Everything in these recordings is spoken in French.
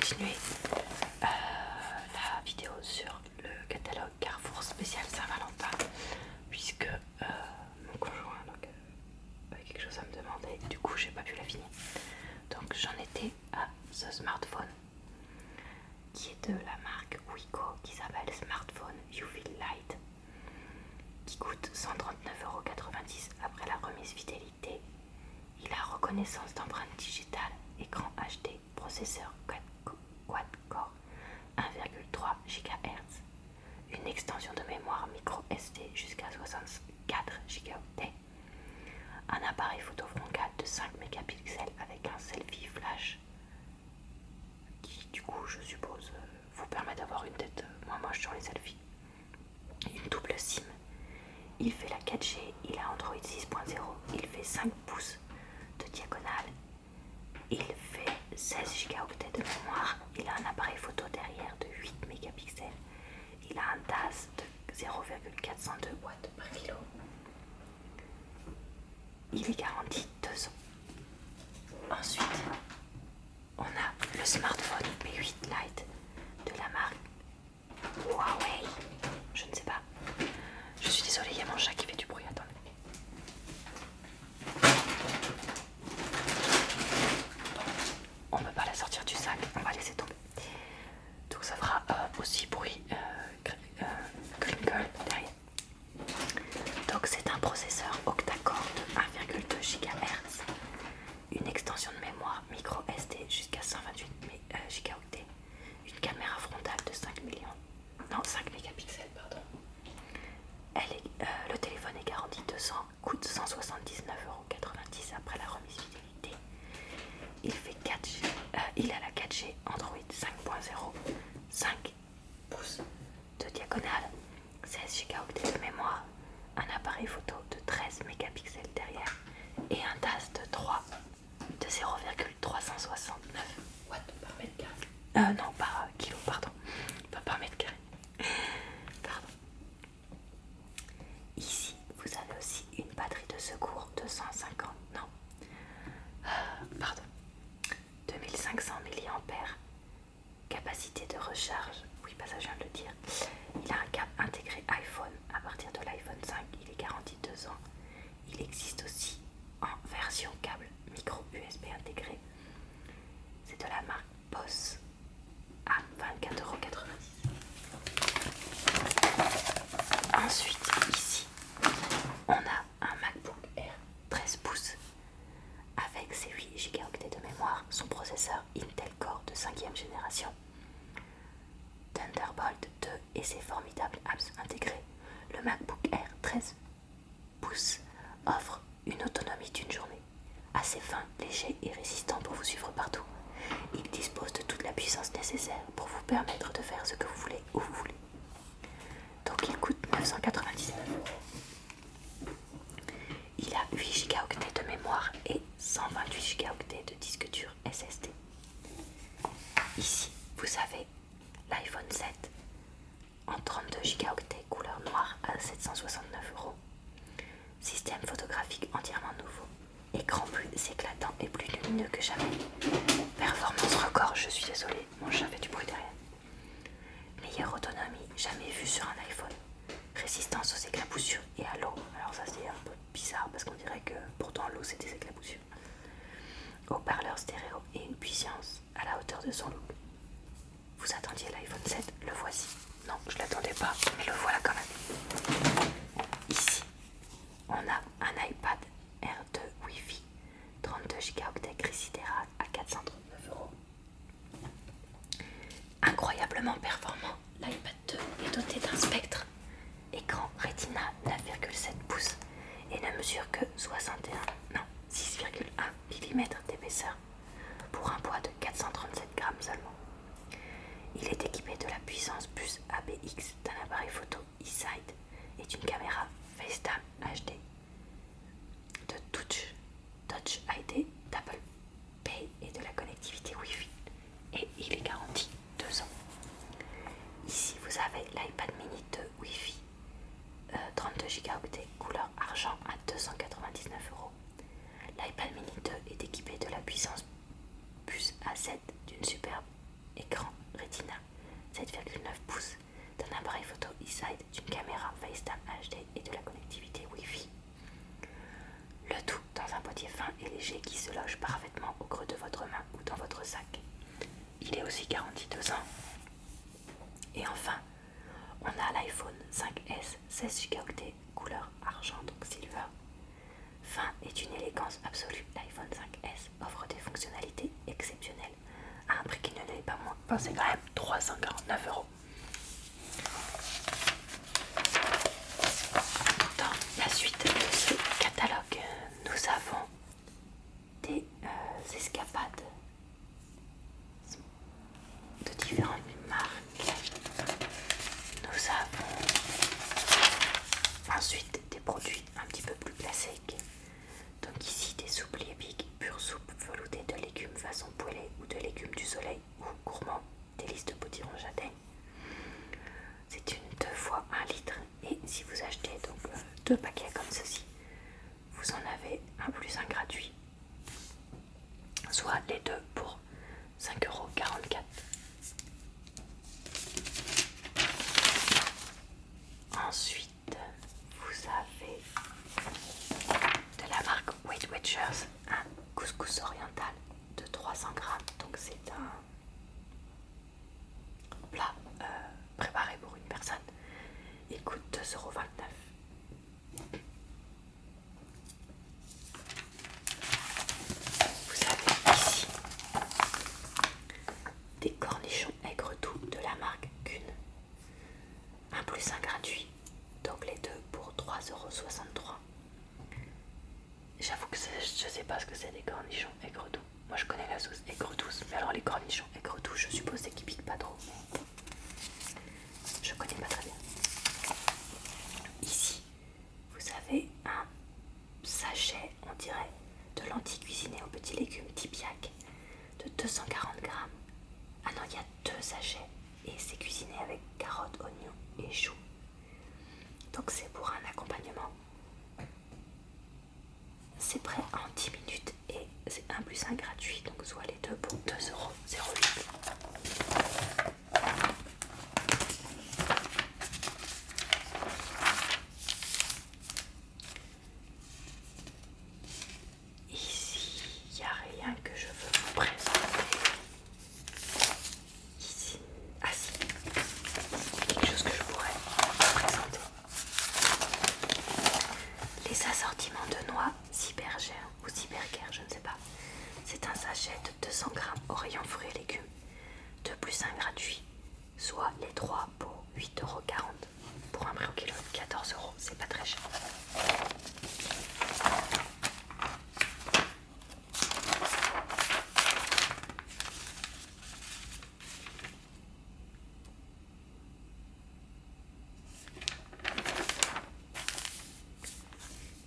continuer la vidéo sur le catalogue Carrefour spécial Saint-Valentin, puisque mon conjoint avait quelque chose à me demander, du coup j'ai pas pu la finir. Donc j'en étais à ce smartphone qui est de la marque Wiko, qui s'appelle Smartphone UV Lite, qui coûte 139,90 € après la remise fidélité. Il a reconnaissance d'empreinte digitale, écran HD, processeur quad-core 1,3 GHz, une extension de mémoire micro SD jusqu'à 64 Go, un appareil photo frontal de 5 mégapixels avec un selfie flash qui du coup je suppose vous permet d'avoir une tête moins moche sur les selfies, une double SIM, il fait la 4G, il a Android 6.0, il fait 5 pouces de diagonale, il fait 16 Go de mémoire, il a un appareil photo derrière de 8 mégapixels, il a un DAS de 0,402 watts par kilo, il est garanti 2 ans. Ensuite, on a le smartphone P8 Lite de la marque Huawei, je ne sais pas, je suis désolée, il y a mon chat qui fait du bruit, attendez. On ne peut pas la sortir du sac, on va laisser tomber. Donc ça fera aussi bruit crinkle derrière. Donc c'est un processeur octa-core de 1,2 GHz, une extension de mémoire micro SD jusqu'à 128 Go, une caméra frontale de 5 mégapixels, pardon. Le téléphone est garanti 2 ans, coûte 179,90 € après la remise fidélité. Il a la 4G Android 5.0, 5 pouces de diagonale, 16 Go de mémoire, un appareil photo de 13 mégapixels derrière et un DAS de 0,369 watts par mètre carré. Non, par kilo, pardon. Pas par mètre carré. Pardon. Ici, vous avez aussi une batterie de secours de 2500 mAh, capacité de recharge, oui, bah ça je viens de le dire. Il a un câble intégré iPhone à partir de l'iPhone 5, il est garanti 2 ans. Il existe aussi en version câble micro USB intégré. C'est de la marque Boss à 24,90 €. Ensuite, ici, on a un MacBook Air 13 pouces avec ses 8 Go de mémoire, son processeur Intel Core de 5e génération, Thunderbolt 2 et ses formidables apps intégrées. Le MacBook Air 13 pouces offre une autonomie d'une journée, assez fin, léger et résistant pour vous suivre partout. Il dispose de toute la puissance nécessaire pour vous permettre de faire ce que vous voulez où vous voulez. Donc il coûte 999 €. Il a 8 Go de mémoire et 128 Go de disque dur SSD. Ici, vous avez l'iPhone 7 en 32 Go couleur noire à 769 €. Système photographique entièrement nouveau. Écran plus éclatant et plus lumineux que jamais. Performance record, je suis désolée, mon chat fait du bruit derrière. Meilleure autonomie jamais vue sur un iPhone. Résistance aux éclaboussures et à l'eau. Alors ça c'est un peu bizarre parce qu'on dirait que pourtant l'eau c'est des éclaboussures. Haut-parleur stéréo et une puissance à la hauteur de son look. Vous attendiez l'iPhone 7, le voici. Non, je l'attendais pas, mais le voilà quand même. Ici, on a un iPad R2 Wi-Fi 32 Go Crisidera à 439 €. Incroyablement performant, l'iPad 2 est doté d'un spectre écran Retina 9,7 pouces et ne mesure que 6,1 mm d'épaisseur pour un poids de 437 grammes seulement. Il est équipé de la puissance plus APX d'un appareil photo eSight et d'une caméra FaceTime HD, de Touch ID d'Apple Pay et de la connectivité Wi-Fi. Et il est garanti 2 ans. Ici, vous avez l'iPad mini 2 Wi-Fi 32 Go couleur argent à 299 €. L'iPad mini 2 est équipé de la puissance puce A7 d'une superbe écran Retina 7,9 pouces, d'un appareil photo e-side, d'une caméra FaceTime HD et de la connectivité Wi-Fi. Le tout dans un boîtier fin et léger qui se loge parfaitement au creux de votre main ou dans votre sac. Il est aussi garanti 2 ans. Et enfin, on a l'iPhone 5S 16 Go couleur argent, donc silver. Fin et d'une élégance absolue, l'iPhone 5S offre des fonctionnalités exceptionnelles à un prix qui ne l'est pas moins. Enfin, c'est quand même 349 €. Dans la suite de ce catalogue, nous avons des escapades de différentes marques. Nous avons ensuite des produits un petit peu plus classiques. Donc ici des soupes Liebig, pure soupe veloutée de légumes façon poêlée ou de légumes du soleil ou gourmand, délices de potiron châtaigne. C'est une 2 fois 1 litre et si vous achetez donc 2 paquets comme ceci, vous en avez un plus un gratuit, soit les deux pour 5,44 €. Ensuite, vous avez de la marque Weight Watchers un couscous oriental de 300 grammes. Donc c'est un plat préparé pour une personne. Il coûte 2,29 €. Vous avez ici des cornichons aigre doux de la marque Kuhn. Un plus un gratuit. Donc les deux pour 3,63 €. J'avoue que je sais pas ce que c'est des cornichons aigre doux. Moi je connais la sauce aigre douce, mais alors les cornichons aigre doux, je suppose qu'ils piquent pas trop. Mais je connais pas très bien. Ici, vous avez un sachet, on dirait, de lentilles cuisinées aux petits légumes Tipiac de 240 grammes. Ah non, il y a 2 sachets et c'est cuisiné avec carottes, oignons et choux. Donc c'est pour un accompagnement. C'est prêt en 10 minutes et c'est un plus un gratuit, donc soit les deux pour 2,08 €. Ici, il n'y a rien que je veux vous présenter. Ici, ah si, quelque chose que je pourrais vous présenter. Les assortiments de noix Cybergère ou Cybergère, je ne sais pas. C'est un sachet de 200 grammes au rayon fruits et légumes, 2 plus 1 gratuit, soit les 3 pour 8,40 € pour un prix au kilo de 14 €, c'est pas très cher.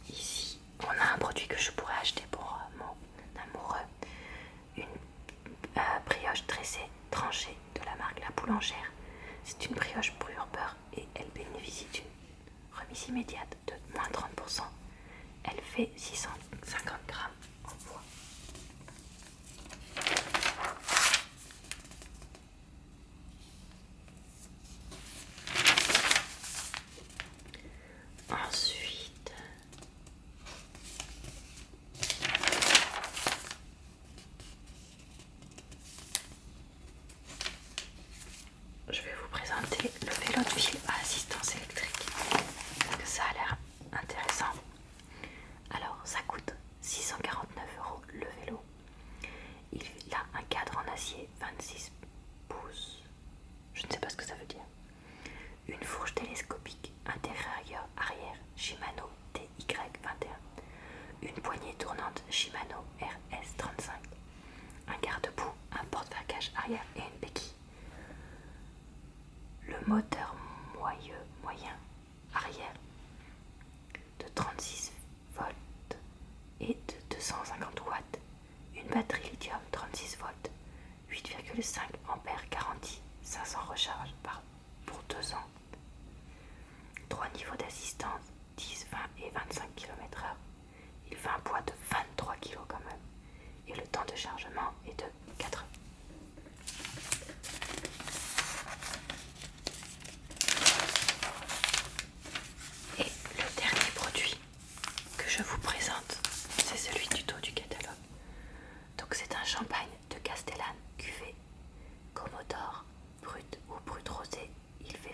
Ici, on a un produit que je pourrais acheter pour mon amoureux, une brioche tressée tranchée de la marque La Boulangère. C'est une brioche brûlure beurre et elle bénéficie d'une remise immédiate de moins 30%. Elle fait 650 grammes en poids. Ensuite, je vais vous présenter le vélo de ville à assistance électrique, parce que ça a l'air intéressant. Alors, ça coûte 649 € le vélo. Il a un cadre en acier 26 pouces. Je ne sais pas ce que ça veut dire. Une fourche télescopique intérieure arrière Shimano TY21. Une poignée tournante Shimano RS35. Un garde-boue, un porte-bagages arrière et une béquille. Le moteur moyen arrière de 36 volts et de 250 watts. Une batterie lithium 36 volts, 8,5 ampères garantie, 500 recharges pour 2 ans. 3 niveaux d'assistance, 10, 20 et 25 km/h. Il fait un poids de 23 kg quand même. Et le temps de chargement est de 4 heures.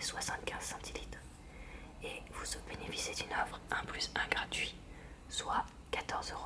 75 centilitres. Et vous bénéficiez d'une offre 1 plus 1 gratuit, soit 14,99 €